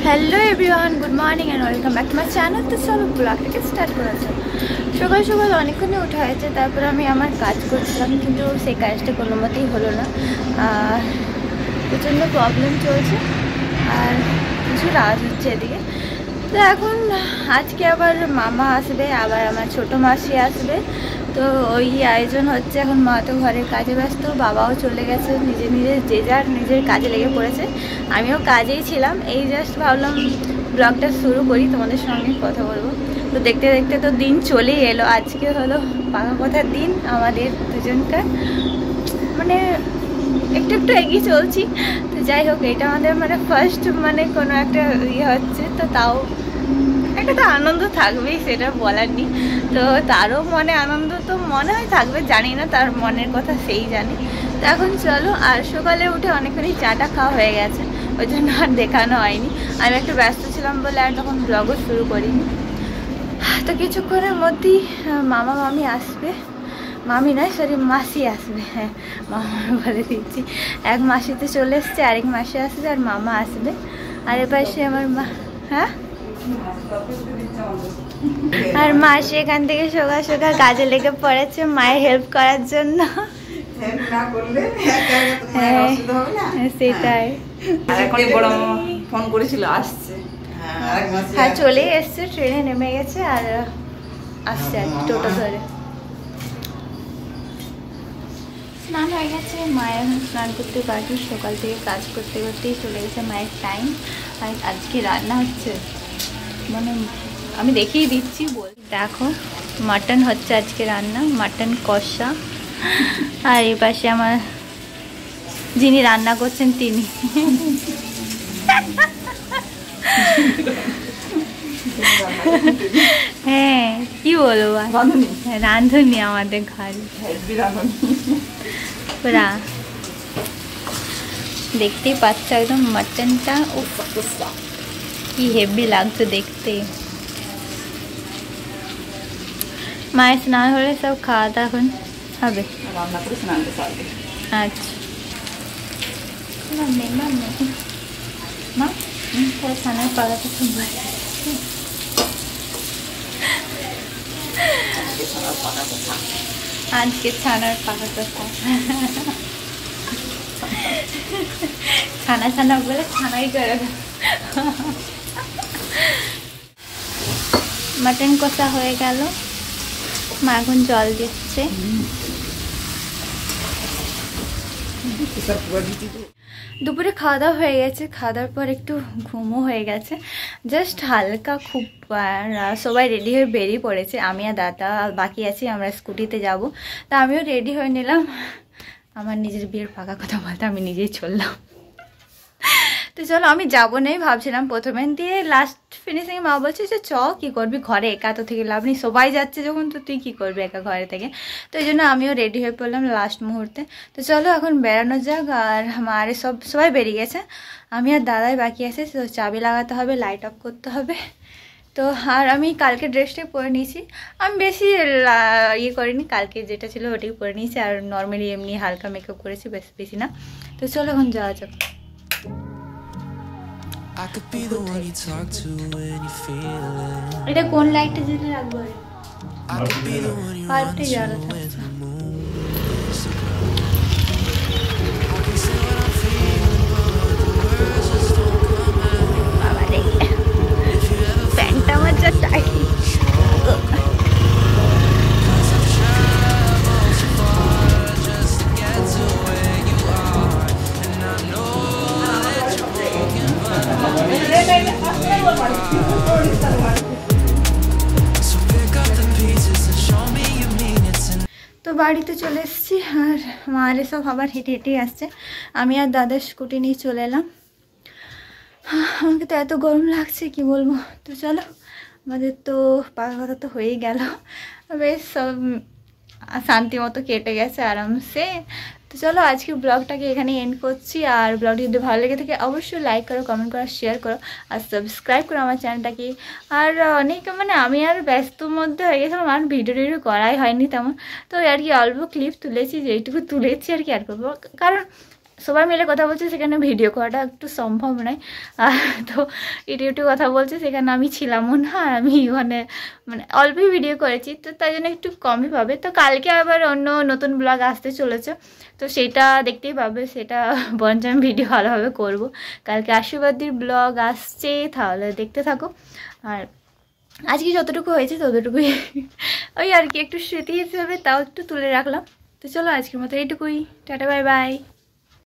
Hello everyone, good morning and welcome back to my channel. তো চলো ব্লগটাকে start করেছে। সকাল সকাল অনেকক্ষণই উঠা হয়েছে, তারপরে আমি আমার কাজ করছিলাম, কিন্তু সেই কাজটা কোনো মতেই হলো না। প্রচণ্ড প্রবলেম চলছে আর কিছু রাত হচ্ছে এদিকে। তো এখন আজকে আবার মামা আসবে, আবার আমার ছোটো মাসি আসবে, তো ওই আয়োজন হচ্ছে। এখন মা তো ঘরের কাজে ব্যস্ত, বাবাও চলে গেছে যে যার নিজের কাজে লেগে পড়েছে। আমিও কাজেই ছিলাম, এই জাস্ট ভাবলাম ব্লগটা শুরু করি, তোমাদের সঙ্গে কথা বলবো। তো দেখতে দেখতে তো দিন চলেই এলো। আজকে হলো পাকা কথার দিন আমাদের দুজনকার, মানে একটু একটু এগিয়ে চলছি। তো যাই হোক, এটা আমাদের মানে ফার্স্ট মানে কোনো একটা ইয়ে হচ্ছে, তো তাও একটা তো আনন্দ থাকবেই, সেটা বলার নেই। তো তারও মনে আনন্দ তো মনে হয় থাকবে, জানি না, তার মনের কথা সেই জানে। তো এখন চলো, আর সকালে উঠে অনেকখানি চাটা খাওয়া হয়ে গেছে, ওই জন্য আর দেখানো হয়নি। আমি একটু ব্যস্ত ছিলাম বলে আর তখন ব্লগও শুরু করিনি। তো কিছুক্ষণের মধ্যেই মামা মামি আসবে, মামি নয় সরি মাসি আসবে, হ্যাঁ মামা বলে দিচ্ছি। এক মাসিতে চলে এসছে, আরেক মাসি আসবে, আর মামা আসবে। আর এ পাশে আমার মা, হ্যাঁ, আর মাসি এখান থেকে সকাল সকাল কাজে লেগে পড়েছে মায়ের হেল্প করার জন্য। সেটাই, ফোন করেছিল, আসছে। হ্যাঁ চলেই এসছে, ট্রেনে নেমে গেছে আর আসছে আর টোটো ধরে। স্নান হয়ে গেছে, মায়ের এখন স্নান করতে বাকি, সকাল থেকে কাজ করতে করতেই চলে গেছে মায়ের টাইম। আর আজকে রান্না হচ্ছে, মানে আমি দেখিয়ে দিচ্ছি বল, দেখো মাটন হচ্ছে আজকে রান্না, মাটন কষা। আর এই পাশে আমার যিনি রান্না করছেন তিনি, হ্যাঁ কি বলবো, রাঁধুনি আমাদের ঘরে পুরা। দেখতেই পাচ্ছ একদম মাটনটা কি হেভি লাগছে দেখতে। মায়ের স্নান হলে সব খাওয়া দাওয়া এখন হবে। আচ্ছা মা তাহলে ছানার পাকাটা খুব ভালো, আজকে ছানার পাকা কথা, ছানা ছানা বলে ছানাই করে। মাটন কষা হয়ে গেল, মা এখন জল দিচ্ছে। দুপুরে খাওয়া দাওয়া হয়ে গেছে, খাওয়া দাওয়ার পর একটু ঘুমও হয়ে গেছে, জাস্ট হালকা খুব। সবাই রেডি হয়ে বেরিয়ে পড়েছে, আমি আর দাদা বাকি আছি, আমরা স্কুটিতে যাব। তা আমিও রেডি হয়ে নিলাম। আমার নিজের বিয়ের ফাঁকা কথা বলতে আমি নিজেই চললাম। তো চলো, আমি যাবো নাই ভাবছিলাম প্রথমে, দিয়ে লাস্ট ফিনিশিংয়ে মা বলছে যে চ কী করবি ঘরে একা, তো থেকে লাভ নেই, সবাই যাচ্ছে যখন তো তুই কী করবি একা ঘরে থেকে। তো এই জন্য আমিও রেডি হয়ে পড়লাম লাস্ট মুহূর্তে। তো চলো এখন বেড়ানো যাক। আর আমার সবাই বেরিয়ে গেছে, আমি আর দাদাই বাকি আছে। তো চাবি লাগাতে হবে, লাইট অফ করতে হবে। তো আর আমি কালকে ড্রেসটাই পরে নিয়েছি, আমি বেশি ইয়ে করিনি, কালকে যেটা ছিল ওটাই পরে নিয়েছি, আর নর্মালি এমনি হালকা মেকআপ করেছি, বেশি না। তো চলো এখন যাওয়া যাক। এটা কোন লাইটটা যেটা রাখবো, পার্কটা যাওয়া থাকছে। বাবা রে, প্যান্টটা আমার যা টাইট। তো বাড়িতে চলে এসেছি, আর মার সব আবার হেঁটে হেঁটেই আসছে, আমি আর দাদার স্কুটি নিয়ে চলে এলাম। আমাকে তো এত গরম লাগছে কি বলবো। তো চলো, আমাদের তো পাকা কথা তো হয়েই গেল, বেশ সব শান্তি মতো কেটে গেছে আরামসে। তো চলো আজকে ব্লগটাকে এখানে এন্ড করছি। আর ব্লগটি যদি ভালো লেগে থাকে অবশ্যই লাইক করো, কমেন্ট করো, শেয়ার করো, আর সাবস্ক্রাইব করো আমার চ্যানেলটাকে। আর অনেক মানে আমি আর ব্যস্তর মধ্যে হয়ে গেছিলাম, আর ভিডিও টিডিও করাই হয়নি তেমন। তো আর কি অল্প ক্লিপ তুলেছি, যেইটুকু তুলেছি আর কি আর করবো, কারণ সবাই মিলে কথা বলছে, সেখানে ভিডিও করাটা একটু সম্ভব নয়। তো একটু কথা বলছে, সেখানে আমি ছিলামও না, আর আমি ওখানে মানে অল্পই ভিডিও করেছি, তো তাই জন্য একটু কমই পাবে। তো কালকে আবার অন্য নতুন ব্লগ আসতে চলেছে, তো সেটা দেখতেই পাবে, সেটা বরঞ্চ আমি ভিডিও ভালোভাবে করব। কালকে আশীর্বাদীর ব্লগ আসছে, তাহলে দেখতে থাকো। আর আজকে যতটুকু হয়েছে ততটুকুই ওই আর কি, একটু স্মৃতি হিসেবে তাও একটু তুলে রাখলাম। তো চলো আজকের মতো এইটুকুই, টাটা বাই বাই।